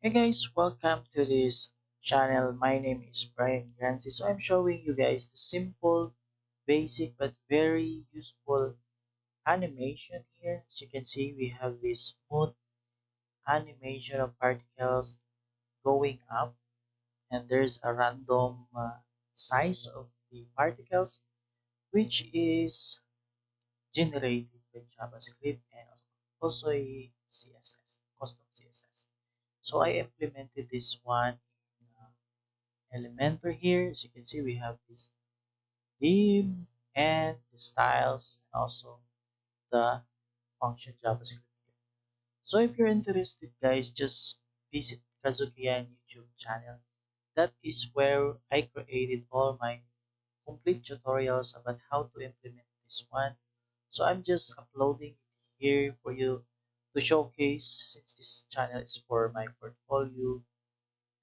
Hey guys, welcome to this channel. My name is Brian Grancy. So I'm showing you guys the simple, basic but very useful animation here. As you can see, we have this smooth animation of particles going up, and there's a random size of the particles, which is generated by JavaScript and also a CSS, custom CSS. So I implemented this one in Elementor here. As you can see, we have this div and the styles and also the function JavaScript here. So if you're interested, guys, just visit Kazukian YouTube channel. That is where I created all my complete tutorials about how to implement this one. So I'm just uploading it here for you to showcase, since this channel is for my portfolio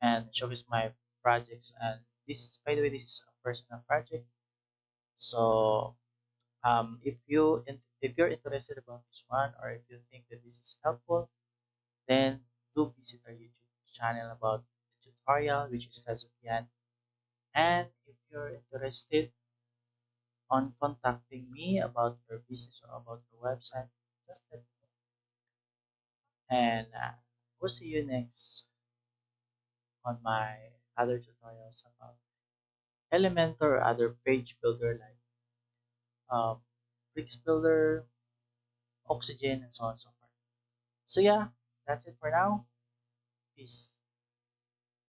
and showcase my projects. And this, by the way, this is a personal project. So if you're interested about this one, or if you think that this is helpful, then do visit our YouTube channel about the tutorial, which is Kazukian. And if you're interested on contacting me about your business or about your website, just let me know. And we'll see you next on my other tutorials about Elementor or other page builder like um, Bricks Builder, Oxygen, and so on and so forth. So yeah, that's it for now. Peace.